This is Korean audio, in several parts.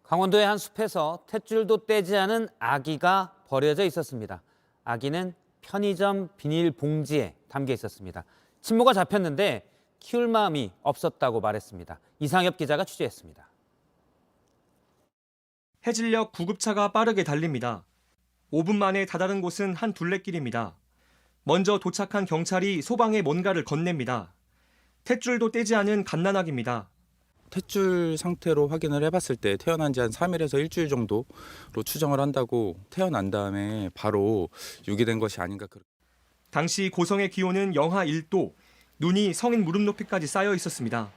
강원도의 한 숲에서 탯줄도 떼지 않은 아기가 버려져 있었습니다. 아기는 편의점 비닐 봉지에 담겨 있었습니다. 친모가 잡혔는데 키울 마음이 없었다고 말했습니다. 이상엽 기자가 취재했습니다. 해질녘 구급차가 빠르게 달립니다. 5분 만에 다다른 곳은 한 둘레길입니다. 먼저 도착한 경찰이 소방에 뭔가를 건넵니다. 탯줄도 떼지 않은 갓난아기입니다. 탯줄 상태로 확인을 해봤을 때 태어난 지 한 3일에서 일주일 정도로 추정을 한다고 태어난 다음에 바로 유기된 것이 아닌가. 당시 고성의 기온은 영하 1도, 눈이 성인 무릎 높이까지 쌓여 있었습니다.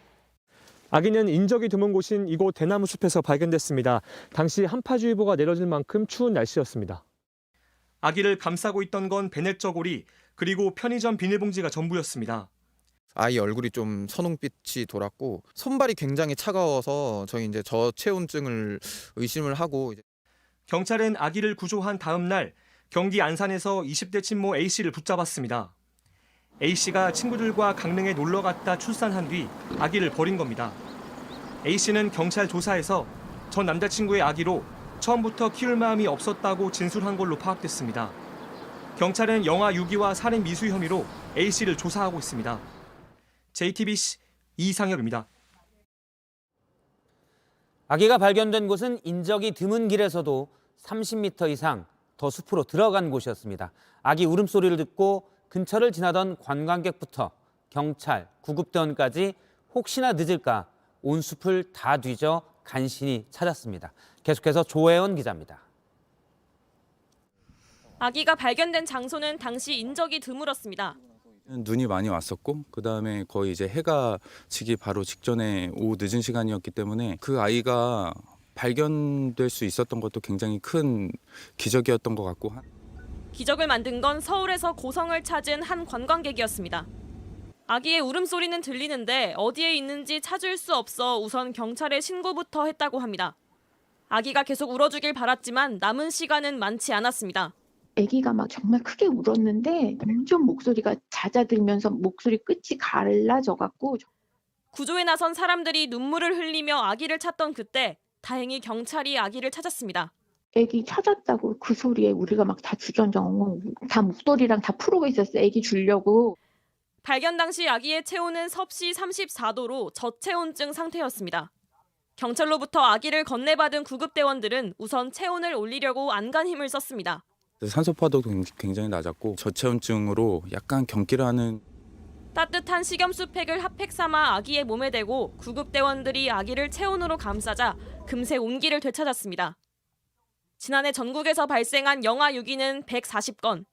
아기는 인적이 드문 곳인 이곳 대나무 숲에서 발견됐습니다. 당시 한파주의보가 내려질 만큼 추운 날씨였습니다. 아기를 감싸고 있던 건 베넷저고리 그리고 편의점 비닐봉지가 전부였습니다. 아이 얼굴이 좀 선홍빛이 돌았고 손발이 굉장히 차가워서 저희 이제 저체온증을 의심을 하고 경찰은 아기를 구조한 다음 날 경기 안산에서 20대 친모 A씨를 붙잡았습니다. A씨가 친구들과 강릉에 놀러 갔다 출산한 뒤 아기를 버린 겁니다. A씨는 경찰 조사에서 전 남자친구의 아기로 처음부터 키울 마음이 없었다고 진술한 걸로 파악됐습니다. 경찰은 영아 유기와 살인 미수 혐의로 A씨를 조사하고 있습니다. JTBC 이상엽입니다. 아기가 발견된 곳은 인적이 드문 길에서도 30m 이상 더 숲으로 들어간 곳이었습니다. 아기 울음소리를 듣고 근처를 지나던 관광객부터 경찰, 구급대원까지 혹시나 늦을까 온 숲을 다 뒤져 간신히 찾았습니다. 계속해서 조혜원 기자입니다. 아기가 발견된 장소는 당시 인적이 드물었습니다. 눈이 많이 왔었고 그다음에 거의 이제 해가 지기 바로 직전에 오후 늦은 시간이었기 때문에 그 아이가 발견될 수 있었던 것도 굉장히 큰 기적이었던 것 같고. 기적을 만든 건 서울에서 고성을 찾은 한 관광객이었습니다. 아기의 울음소리는 들리는데 어디에 있는지 찾을 수 없어 우선 경찰에 신고부터 했다고 합니다. 아기가 계속 울어주길 바랐지만 남은 시간은 많지 않았습니다. 아기가 막 정말 크게 울었는데 점점 목소리가 잦아들면서 목소리 끝이 갈라져갖고 구조에 나선 사람들이 눈물을 흘리며 아기를 찾던 그때 다행히 경찰이 아기를 찾았습니다. 아기 찾았다고 그 소리에 우리가 막 다 주전정 다 목소리랑 다 풀고 있었어요. 아기 주려고. 발견 당시 아기의 체온은 섭씨 34도로 저체온증 상태였습니다. 경찰로부터 아기를 건네받은 구급대원들은 우선 체온을 올리려고 안간 힘을 썼습니다. 산소파도 굉장히 낮았고 저체온증으로 약간 경기를 하는. 따뜻한 식염수팩을 핫팩 삼아 아기의 몸에 대고 구급대원들이 아기를 체온으로 감싸자 금세 온기를 되찾았습니다. 지난해 전국에서 발생한 영아 유기는 140건,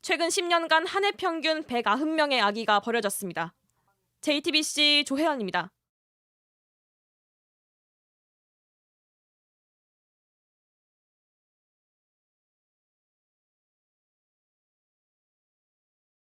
최근 10년간 한 해 평균 190명의 아기가 버려졌습니다. JTBC 조혜연입니다.